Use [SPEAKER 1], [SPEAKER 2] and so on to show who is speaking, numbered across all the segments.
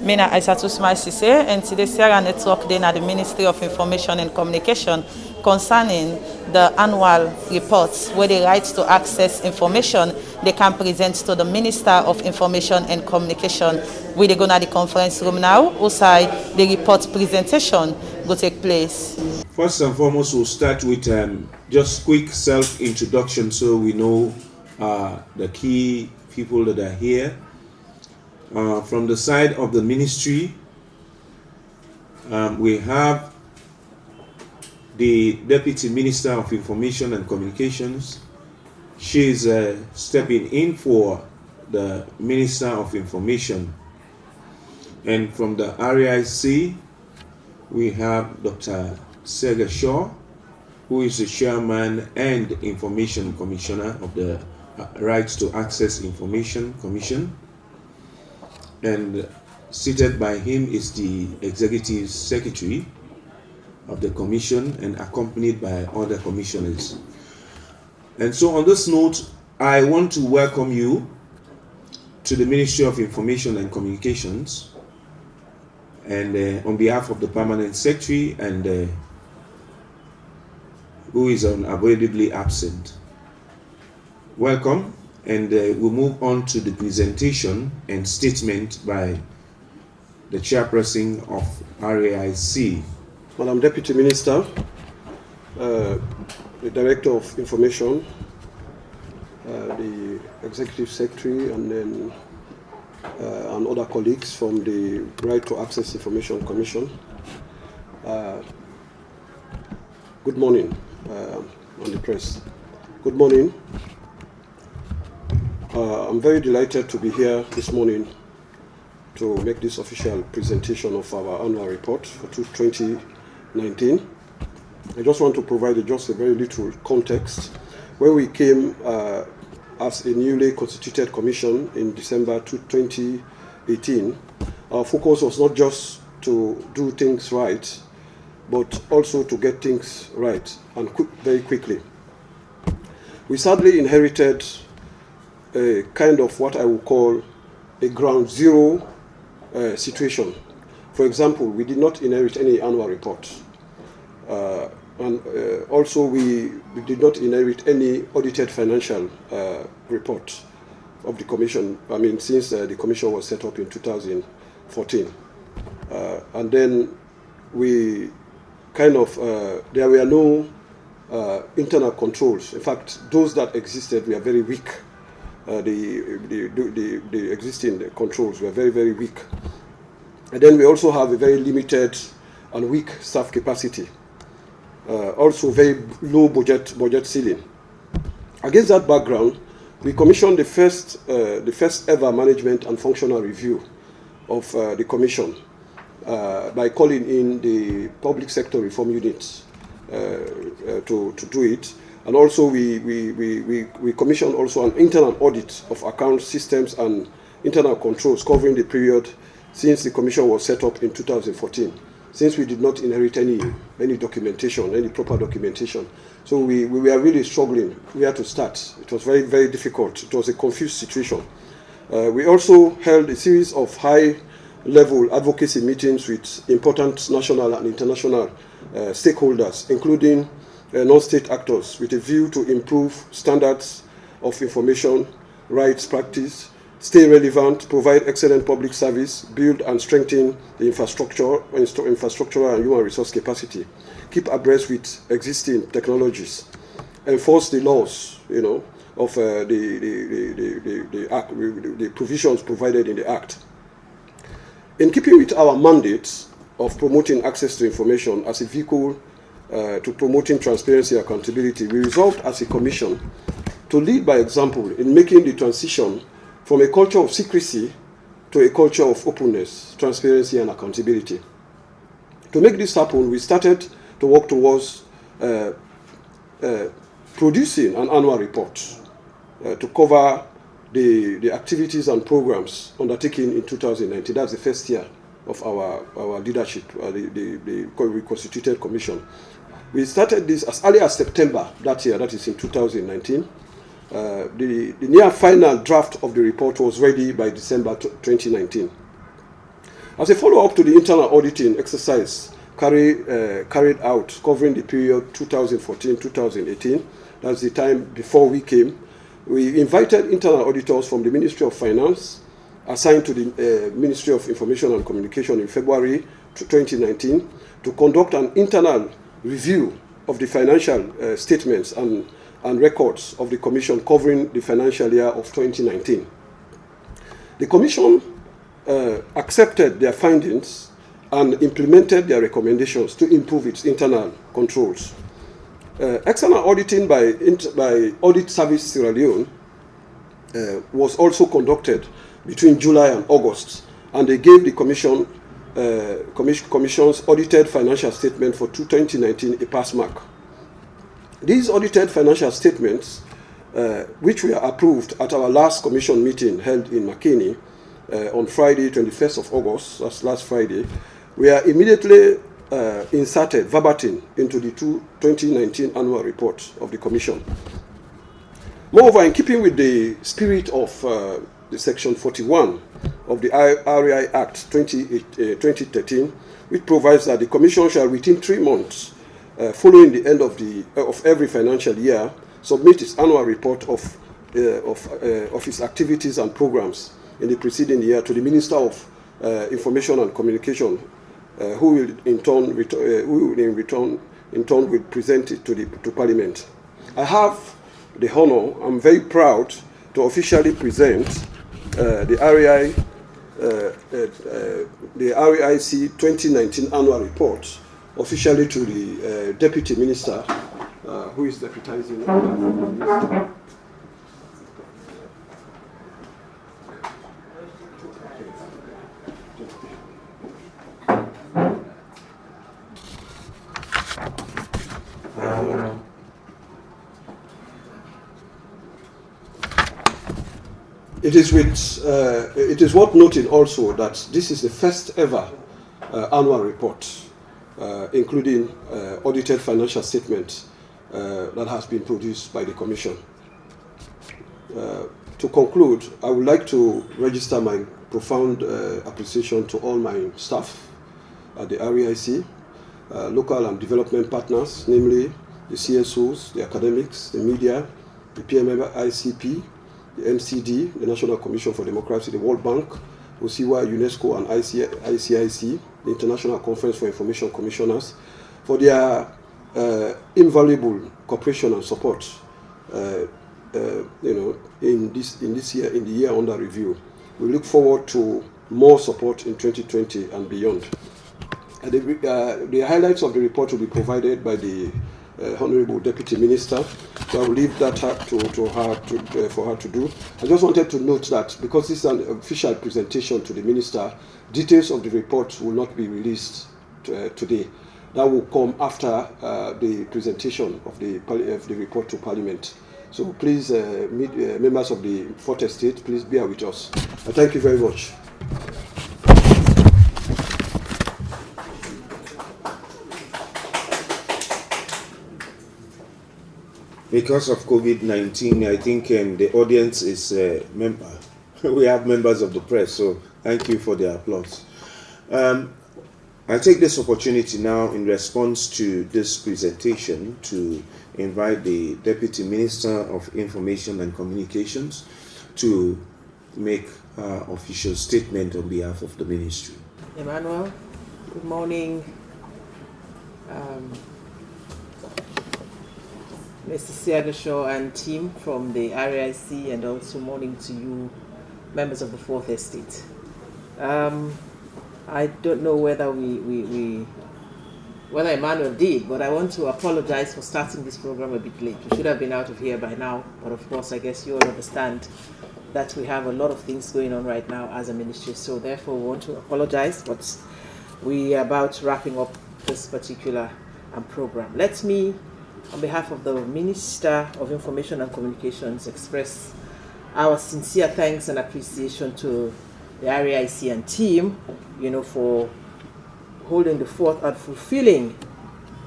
[SPEAKER 1] Mina Aissatou Sise, and today Sierra Network then at the Ministry of Information and Communication concerning the annual reports where the rights to access information they can present to the Minister of Information and Communication. We go to the conference room now, outside the report presentation will take place.
[SPEAKER 2] First and foremost, we'll start with just quick self-introduction so we know the key people that are here. From the side of the ministry, we have the Deputy Minister of Information and Communications. She is stepping in for the Minister of Information. And from the RIC, we have Dr. Sega Shaw, who is the Chairman and Information Commissioner of the Rights to Access Information Commission. And seated by him is the Executive Secretary of the Commission and accompanied by other commissioners. And so on this note, I want to welcome you to the Ministry of Information and Communications, and on behalf of the Permanent Secretary and who is unavoidably absent. Welcome. And we'll move on to the presentation and statement by the chairperson of RAIC.
[SPEAKER 3] Madam Deputy Minister, the Director of Information, the Executive Secretary, and then and other colleagues from the Right to Access Information Commission. Good morning on the press. Good morning. I'm very delighted to be here this morning to make this official presentation of our annual report for 2019. I just want to provide just a very little context. When we came as a newly constituted commission in December 2018, our focus was not just to do things right, but also to get things right and very quickly. We sadly inherited a kind of what I would call a ground zero situation. For example, we did not inherit any annual report. And also we did not inherit any audited financial report of the Commission, since the Commission was set up in 2014. And then we kind of, there were no internal controls. In fact, those that existed were very weak. The existing controls were very, very weak. And then we also have a very limited and weak staff capacity. Also very low budget ceiling. Against that background, we commissioned the first ever management and functional review of the Commission by calling in the public sector reform units to do it. And also we commissioned also an internal audit of account systems and internal controls covering the period since the Commission was set up in 2014. Since we did not inherit any documentation, any proper documentation. So we were really struggling where to start. It was very, very difficult. It was a confused situation. We also held a series of high-level advocacy meetings with important national and international stakeholders, including non-state actors, with a view to improve standards of information rights practice, stay relevant, provide excellent public service, build and strengthen the infrastructure and human resource capacity, keep abreast with existing technologies, enforce the laws, of the act, the provisions provided in the Act. In keeping with our mandate of promoting access to information as a vehicle to promoting transparency and accountability, we resolved as a commission to lead by example in making the transition from a culture of secrecy to a culture of openness, transparency, and accountability. To make this happen, we started to work towards producing an annual report to cover the activities and programs undertaken in 2019. That's the first year of our leadership, the reconstituted commission. We started this as early as September that year, that is in 2019. The near final draft of the report was ready by December 2019. As a follow-up to the internal auditing exercise carried out covering the period 2014-2018, that's the time before we came, we invited internal auditors from the Ministry of Finance, assigned to the Ministry of Information and Communication in February 2019, to conduct an internal review of the financial statements and records of the Commission covering the financial year of 2019. The Commission accepted their findings and implemented their recommendations to improve its internal controls. External auditing by Audit Service Sierra Leone was also conducted between July and August, and they gave the Commission's audited financial statement for 2019 a pass mark. These audited financial statements, which were approved at our last Commission meeting held in Makeni on Friday, 21st of August, that's last Friday, were immediately inserted verbatim into the 2019 annual report of the Commission. Moreover, in keeping with the spirit of the Section 41 of the RAI Act 2013, which provides that the Commission shall, within 3 months following the end of every financial year, submit its annual report of its activities and programs in the preceding year to the Minister of Information and Communication, who will in turn will present it to Parliament. I have the honor, I'm very proud to officially present the RAIC 2019 annual report officially to the Deputy Minister, who is deputizing. It is worth noting also that this is the first ever annual report, including audited financial statement that has been produced by the Commission. To conclude, I would like to register my profound appreciation to all my staff at the RAIC, local and development partners, namely the CSOs, the academics, the media, the PMICP, the NCD, the National Commission for Democracy, the World Bank, OSIWA, UNESCO, and ICIC, the International Conference for Information Commissioners, for their invaluable cooperation and support, in this year, in the year under review. We look forward to more support in 2020 and beyond. The highlights of the report will be provided by the Honorable Deputy Minister, so I will leave that for her to do. I just wanted to note that because this is an official presentation to the Minister, details of the report will not be released today. That will come after the presentation of the report to Parliament. So please, members of the Fourth Estate, please bear with us. Thank you very much.
[SPEAKER 2] Because of COVID-19, I think the audience is we have members of the press, so thank you for the applause. I take this opportunity now in response to this presentation to invite the Deputy Minister of Information and Communications to make an official statement on behalf of the Ministry.
[SPEAKER 4] Emmanuel, good morning. Mr. Siagashaw and team from the RAIC, and also morning to you, members of the Fourth Estate. I don't know whether whether Emmanuel did, but I want to apologize for starting this program a bit late. We should have been out of here by now, but of course, I guess you all understand that we have a lot of things going on right now as a ministry, so therefore we want to apologize, but we are about wrapping up this particular program. Let me, on behalf of the Minister of Information and Communications, express our sincere thanks and appreciation to the RAIC and team, for holding the fort and fulfilling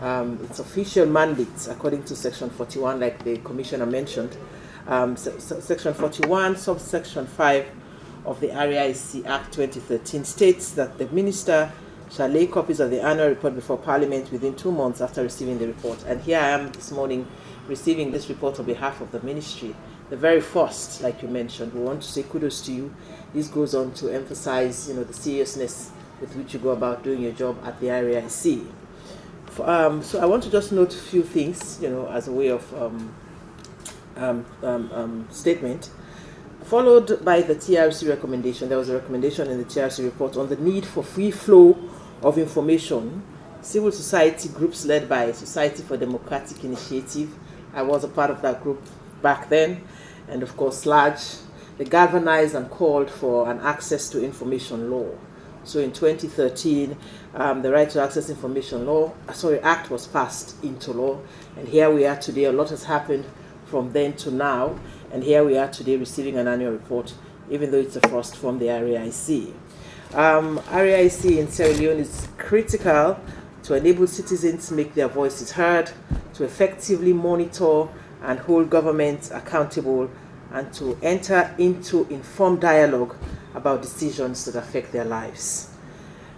[SPEAKER 4] its official mandates according to Section 41, like the Commissioner mentioned. Section 41, subsection 5 of the RIC Act 2013 states that the minister shall lay copies of the annual report before Parliament within 2 months after receiving the report. And here I am this morning receiving this report on behalf of the ministry. The very first, like you mentioned, we want to say kudos to you. This goes on to emphasize, the seriousness with which you go about doing your job at the RIC. So I want to just note a few things, as a way of statement. Followed by the TRC recommendation, there was a recommendation in the TRC report on the need for free flow of information. Civil society groups led by Society for Democratic Initiative, I was a part of that group back then, and of course SLAGE, they galvanized and called for an access to information law. So in 2013, the Right to Access Information Act was passed into law, and here we are today. A lot has happened from then to now, and here we are today receiving an annual report, even though it's the first from the RIC. RIC in Sierra Leone is critical to enable citizens to make their voices heard, to effectively monitor and hold governments accountable, and to enter into informed dialogue about decisions that affect their lives.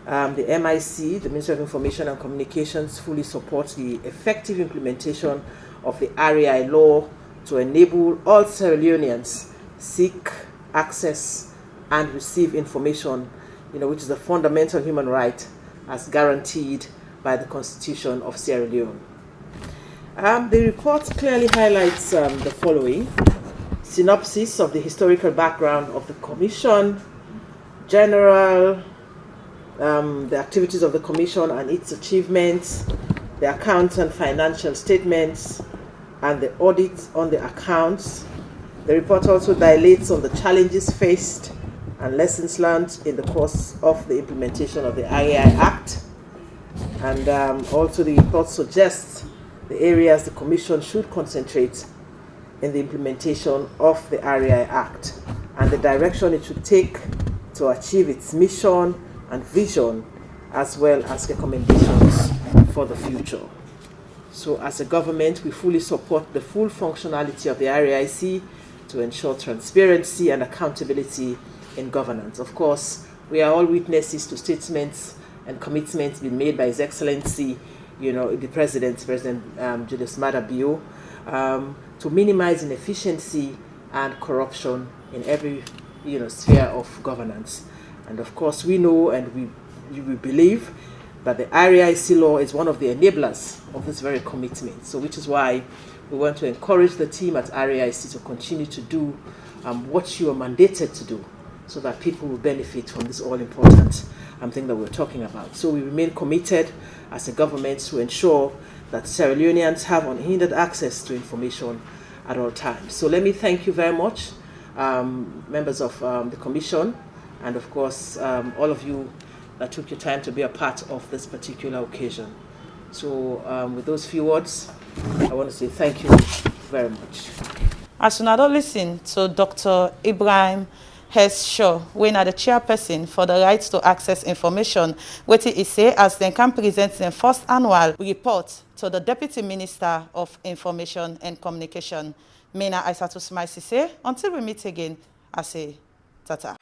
[SPEAKER 4] The MIC, the Ministry of Information and Communications, fully supports the effective implementation of the RAI law to enable all Sierra Leoneans seek, access, and receive information, which is a fundamental human right as guaranteed by the Constitution of Sierra Leone. The report clearly highlights the following: synopsis of the historical background of the Commission, general, the activities of the Commission and its achievements, the accounts and financial statements, and the audit on the accounts. The report also dilates on the challenges faced and lessons learned in the course of the implementation of the RAI Act. And also the report suggests the areas the Commission should concentrate in the implementation of the RAI Act and the direction it should take to achieve its mission and vision, as well as recommendations for the future. So as a government, we fully support the full functionality of the RAIC to ensure transparency and accountability in governance. Of course, we are all witnesses to statements and commitments being made by His Excellency, the President Julius Maada Bio, to minimize inefficiency and corruption in every sphere of governance. And of course, we know and we believe that the RAIC law is one of the enablers of this very commitment. So which is why we want to encourage the team at RAIC to continue to do what you are mandated to do, so that people will benefit from this all-important thing that we're talking about. So we remain committed as a government to ensure that Sierra Leoneans have unhindered access to information at all times. So let me thank you very much, members of the Commission, and of course all of you that took your time to be a part of this particular occasion. So with those few words, I want to say thank you very much.
[SPEAKER 1] As you now listen to Dr. Ibrahim Shaw, we are the chairperson for the Right to Access Information, what he say as they can present the first annual report to the Deputy Minister of Information and Communication. Mina Aissatou Smaisise. Until we meet again, I say tata.